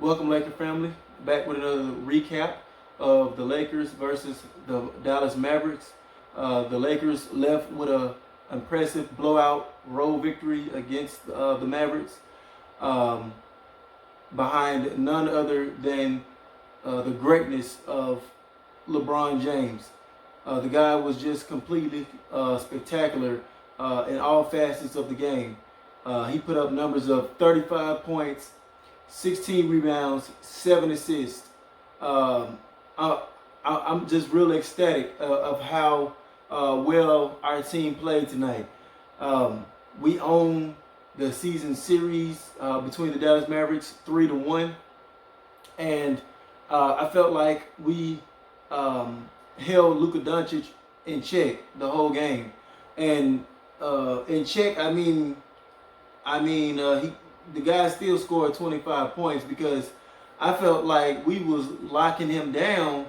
Welcome, Laker family. Back with another recap of the Lakers versus the Dallas Mavericks. The Lakers left with an impressive blowout road victory against the Mavericks, behind none other than the greatness of LeBron James. The guy was just completely spectacular in all facets of the game. He put up numbers of 35 points, 16 rebounds, 7 assists. I'm just really ecstatic of how well our team played tonight. We own the season series between the Dallas Mavericks 3-1, and I felt like we held Luka Doncic in check the whole game. And in check, the guy still scored 25 points because I felt like we was locking him down,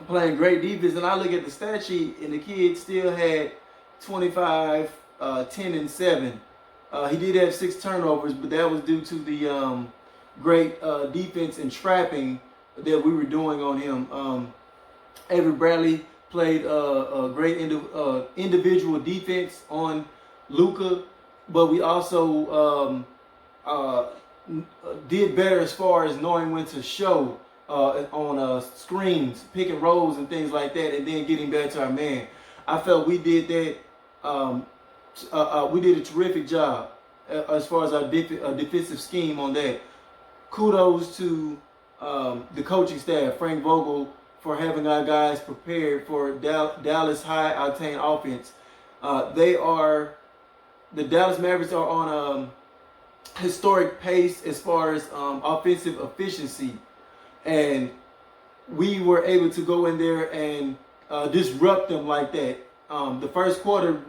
playing great defense. And I look at the stat sheet, and the kid still had 25, 10, and 7. He did have 6 turnovers, but that was due to the great defense and trapping that we were doing on him. Avery Bradley played a great individual defense on Luka, but we also did better as far as knowing when to show on screens, pick and rolls, and things like that, and then getting back to our man. I felt we did that. We did a terrific job as far as our defensive scheme on that. Kudos to the coaching staff, Frank Vogel, for having our guys prepared for Dallas high-octane offense. The Dallas Mavericks are on a historic pace as far as offensive efficiency, and we were able to go in there and disrupt them like that. The first quarter,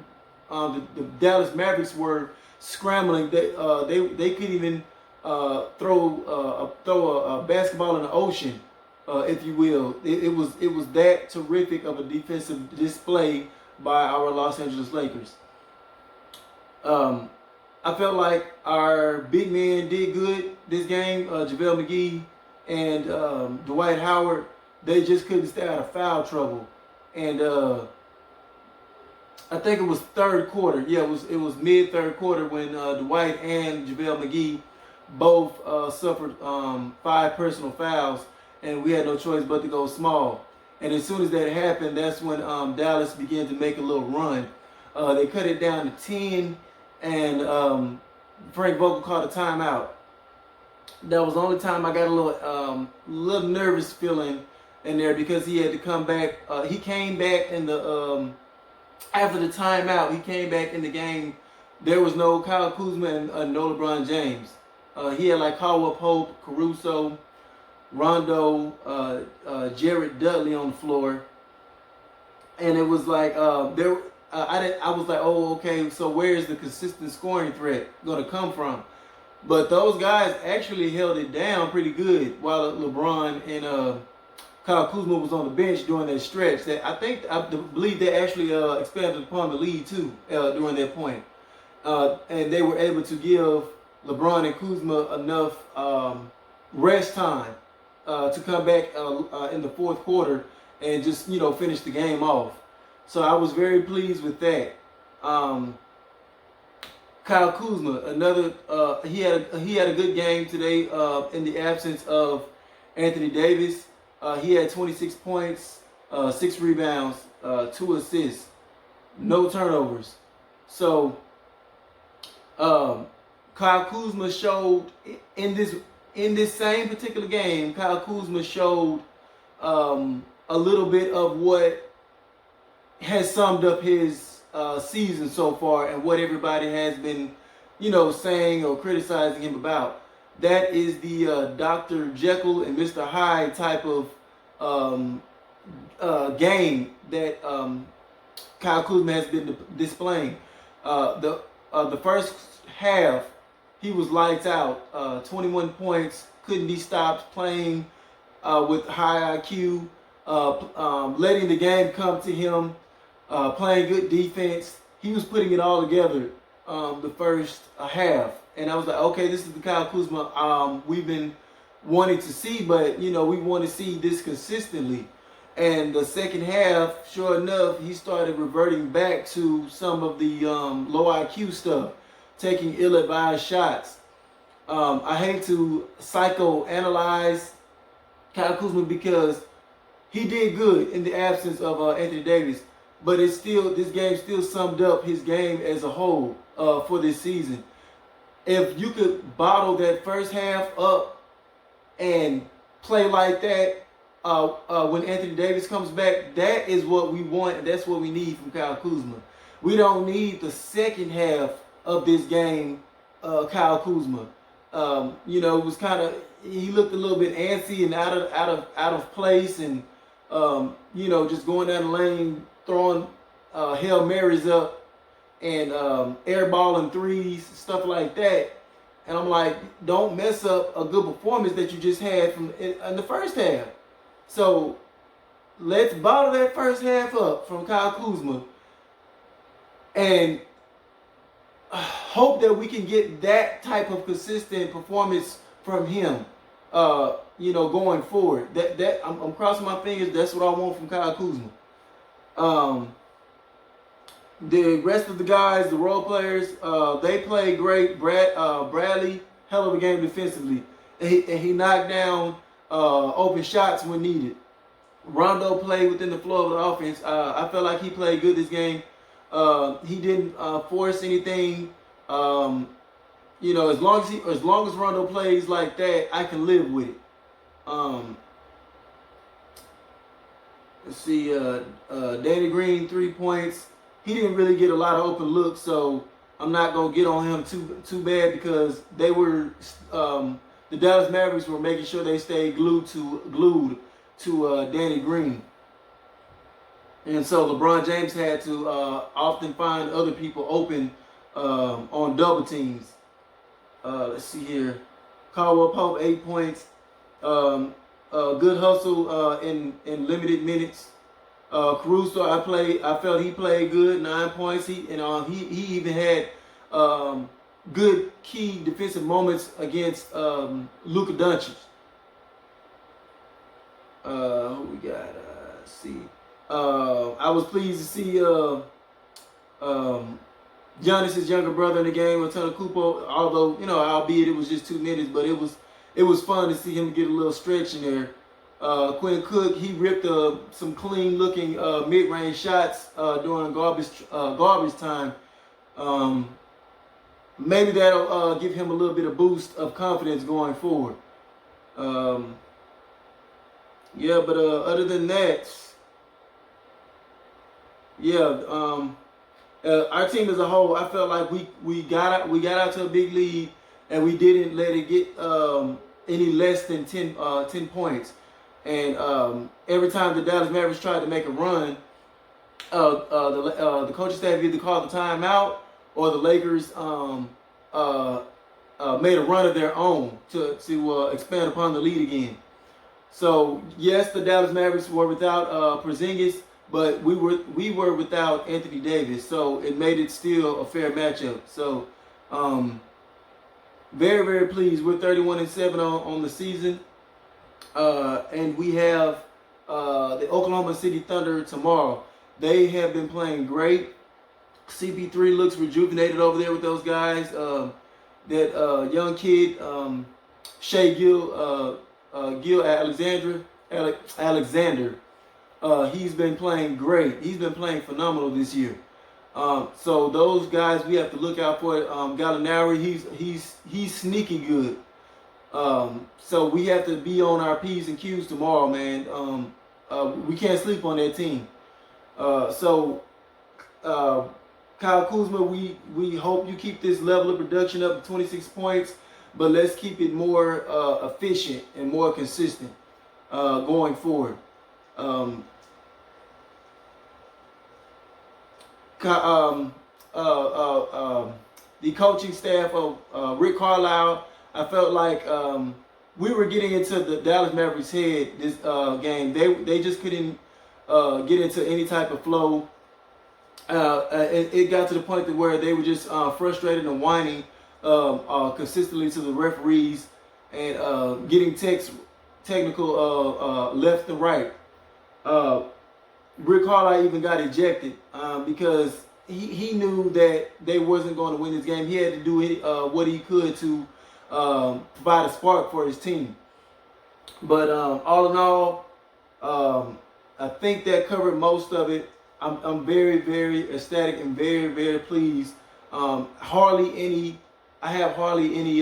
the Dallas Mavericks were scrambling. They couldn't even throw a basketball in the ocean, if you will. It was that terrific of a defensive display by our Los Angeles Lakers. I felt like our big men did good this game. JaVale McGee and Dwight Howard, they just couldn't stay out of foul trouble. And I think it was third quarter. Yeah, it was mid third quarter when Dwight and JaVale McGee both suffered 5 personal fouls, and we had no choice but to go small. And as soon as that happened, that's when Dallas began to make a little run. They cut it down to 10, and Frank Vogel called a timeout. That was the only time I got a little nervous feeling in there, because he had to come back. He came back in the after the timeout. He came back in the game. There was no Kyle Kuzma and no LeBron James. He had like Caldwell Pope, Caruso, Rondo, Jared Dudley on the floor, and it was like I was like, oh, okay, so where is the consistent scoring threat going to come from? But those guys actually held it down pretty good while LeBron and Kyle Kuzma was on the bench during that stretch. That I believe they actually expanded upon the lead too during that point, and they were able to give LeBron and Kuzma enough rest time to come back in the fourth quarter and just finish the game off. So I was very pleased with that. Kyle Kuzma, another he had a good game today in the absence of Anthony Davis. He had 26 points, 6 rebounds, 2 assists, no turnovers. So Kyle Kuzma showed in this same particular game. Kyle Kuzma showed a little bit of what has summed up his season so far, and what everybody has been, saying or criticizing him about. That is the Dr. Jekyll and Mr. Hyde type of game that Kyle Kuzma has been displaying. The first half, he was lights out. 21 points, couldn't be stopped, playing with high IQ, letting the game come to him, playing good defense. He was putting it all together the first half. And I was like, okay, this is the Kyle Kuzma we've been wanted to see, but we want to see this consistently. And the second half, sure enough, he started reverting back to some of the low IQ stuff, taking ill-advised shots. I hate to psychoanalyze Kyle Kuzma because he did good in the absence of Anthony Davis, but this game still summed up his game as a whole for this season. If you could bottle that first half up and play like that when Anthony Davis comes back, that is what we want, and that's what we need from Kyle Kuzma. We don't need the second half of this game, Kyle Kuzma. It was he looked a little bit antsy and out of place, and just going down the lane, throwing Hail Marys up and airballing threes, stuff like that. And I'm like, don't mess up a good performance that you just had in the first half. So let's bottle that first half up from Kyle Kuzma and hope that we can get that type of consistent performance from him, going forward. I'm crossing my fingers. That's what I want from Kyle Kuzma. The rest of the guys, the role players, they played great. Bradley, hell of a game defensively, and he knocked down open shots when needed. Rondo played within the flow of the offense. I felt like he played good this game. He didn't force anything. As long as Rondo plays like that, I can live with it. Let's see. Danny Green, 3 points. He didn't really get a lot of open looks, so I'm not gonna get on him too bad because they were the Dallas Mavericks were making sure they stayed glued to Danny Green. And so LeBron James had to often find other people open on double teams. Let's see here. Caldwell Pope, 8 points. Good hustle in limited minutes. Caruso, I felt he played good, 9 points. He even had good key defensive moments against Luka Doncic. Who we got? Let's see. I was pleased to see Giannis's younger brother in the game, Antetokounmpo. Although albeit it was just 2 minutes, but it was fun to see him get a little stretch in there. Quinn Cook, he ripped some clean-looking mid-range shots during garbage time. Maybe that'll give him a little bit of boost of confidence going forward. But other than that, our team as a whole, I felt like we got out to a big lead and we didn't let it get any less than 10 points. And every time the Dallas Mavericks tried to make a run, the coaching staff either called the timeout or the Lakers made a run of their own to expand upon the lead again. So yes, the Dallas Mavericks were without Porzingis, but we were without Anthony Davis, so it made it still a fair matchup. So very, very pleased. We're 31-7 on the season. And we have the Oklahoma City Thunder tomorrow. They have been playing great. CP3 looks rejuvenated over there with those guys. That young kid, Shea Gil Alexander, he's been playing great. He's been playing phenomenal this year. So those guys we have to look out for. Gallinari, he's sneaky good. So we have to be on our P's and Q's tomorrow, man. We can't sleep on that team. Kyle Kuzma, we hope you keep this level of production up to 26 points, but let's keep it more efficient and more consistent going forward. The coaching staff of Rick Carlisle, I felt like we were getting into the Dallas Mavericks' head this game. They just couldn't get into any type of flow. It got to the point where they were just frustrated and whining consistently to the referees, and getting technical left and right. Rick Carlisle even got ejected because he knew that they wasn't going to win this game. He had to do what he could to provide a spark for his team. But all in all, I think that covered most of it. I'm very, very ecstatic and very, very pleased. I have hardly any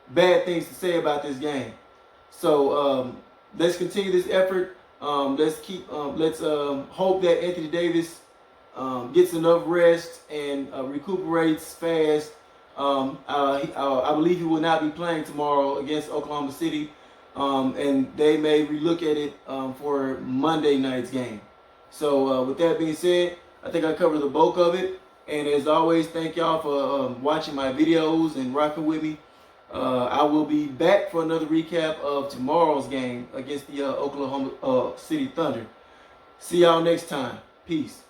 bad things to say about this game. So let's continue this effort. Let's hope that Anthony Davis gets enough rest and recuperates fast. I believe he will not be playing tomorrow against Oklahoma City, and they may relook at it for Monday night's game. So with that being said, I think I covered the bulk of it. And as always, thank y'all for watching my videos and rocking with me. I will be back for another recap of tomorrow's game against the Oklahoma City Thunder. See y'all next time. Peace.